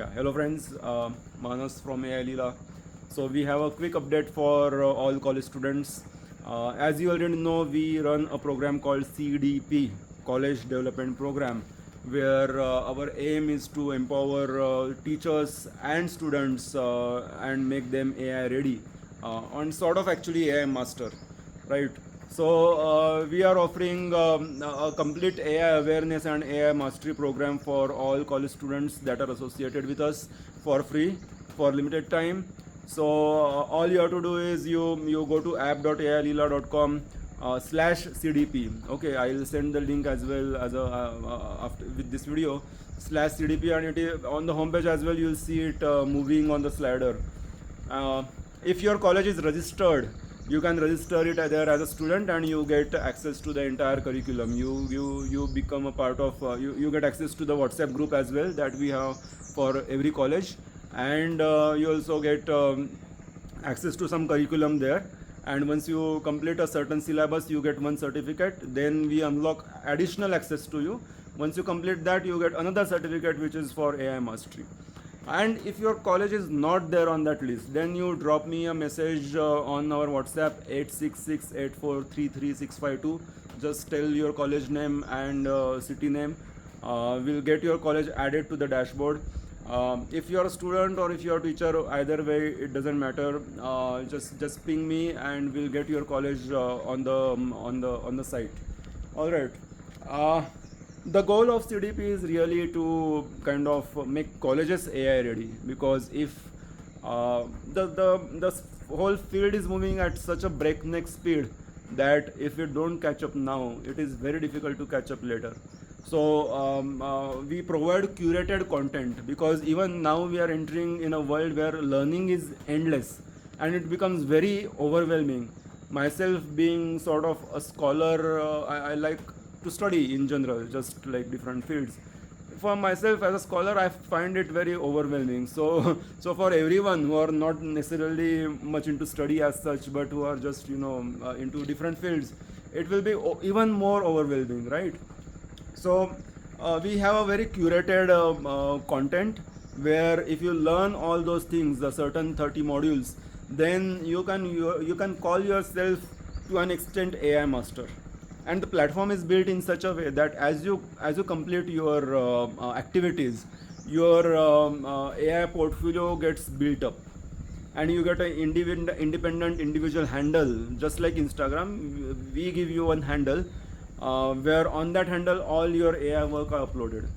Hello friends, Manas from AI Leela. So we have a quick update for all college students. As you already know, we run a program called CDP, College Development Program, where our aim is to empower teachers and students and make them AI ready on sort of actually AI master, right? So we are offering a complete AI awareness and AI mastery program for all college students that are associated with us for free for limited time. So all you have to do is you go to app.ailila.com /CDP. Okay, I'll send the link as well as after with this video /CDP, and it is on the homepage as well. You'll see it moving on the slider. Uh, if your college is registered, you can register it there as a student and you get access to the entire curriculum. You become a part of you get access to the WhatsApp group as well that we have for every college, and you also get access to some curriculum there. And once you complete a certain syllabus, you get one certificate. Then we unlock additional access to you. Once you complete that, you get another certificate which is for AI mastery. And if your college is not there on that list, then you drop me a message on our WhatsApp 86684333652. Just tell your college name and city name. We'll get your college added to the dashboard. If you're a student or if you're a teacher, either way it doesn't matter. Just ping me and we'll get your college on the site. All right. The goal of CDP is really to kind of make colleges AI ready, because if the whole field is moving at such a breakneck speed that if we don't catch up now, it is very difficult to catch up later. So we provide curated content, because even now we are entering in a world where learning is endless and it becomes very overwhelming. Myself being sort of a scholar, I like to study in general, just like different fields. For myself as a scholar, I find it very overwhelming. So so for everyone who are not necessarily much into study as such, but who are just into different fields, it will be even more overwhelming, right? So we have a very curated content where if you learn all those things, the certain 30 modules, then you can call yourself to an extent AI master. And the platform is built in such a way that as you complete your activities, your AI portfolio gets built up, and you get an independent individual handle. Just like Instagram, we give you one handle where on that handle all your AI work are uploaded,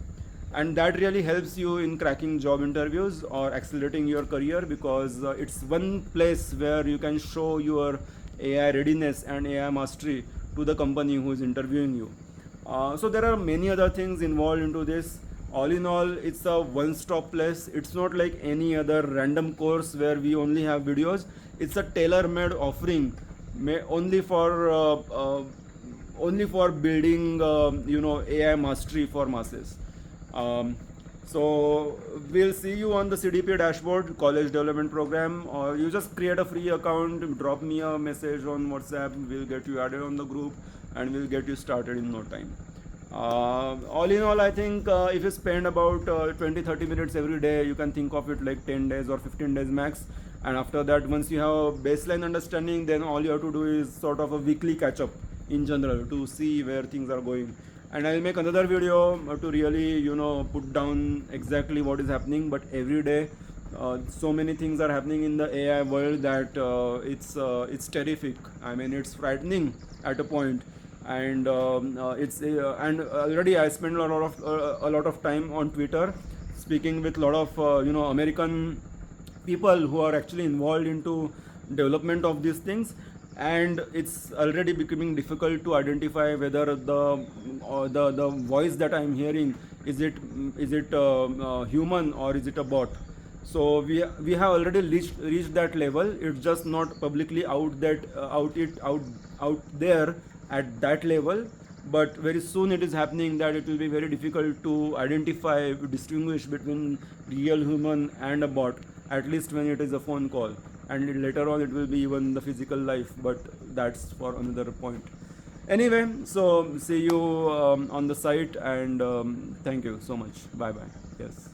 and that really helps you in cracking job interviews or accelerating your career, because it's one place where you can show your AI readiness and AI mastery to the company who is interviewing you. So there are many other things involved into this. All in all, it's a one-stop place. It's not like any other random course where we only have videos. It's a tailor-made offering, only for building AI mastery for masses. So we'll see you on the CDP dashboard, College Development Program, or you just create a free account, drop me a message on WhatsApp, we'll get you added on the group and we'll get you started in no time. All in all, I think if you spend about 20-30 minutes every day, you can think of it like 10 days or 15 days max. And after that, once you have a baseline understanding, then all you have to do is sort of a weekly catch up in general to see where things are going. And I'll make another video to really put down exactly what is happening. But every day so many things are happening in the AI world that it's terrific. I mean, it's frightening at a point. And and already I spend a lot of time on Twitter speaking with a lot of American people who are actually involved into development of these things, and it's already becoming difficult to identify whether the voice that I'm hearing is it human or is it a bot. So we have already reached that level. It's just not publicly out there at that level, but very soon it is happening that it will be very difficult to distinguish between real human and a bot, at least when it is a phone call, and later on it will be even the physical life, but that's for another point. Anyway, so see you on the site, and thank you so much. Bye bye. Yes.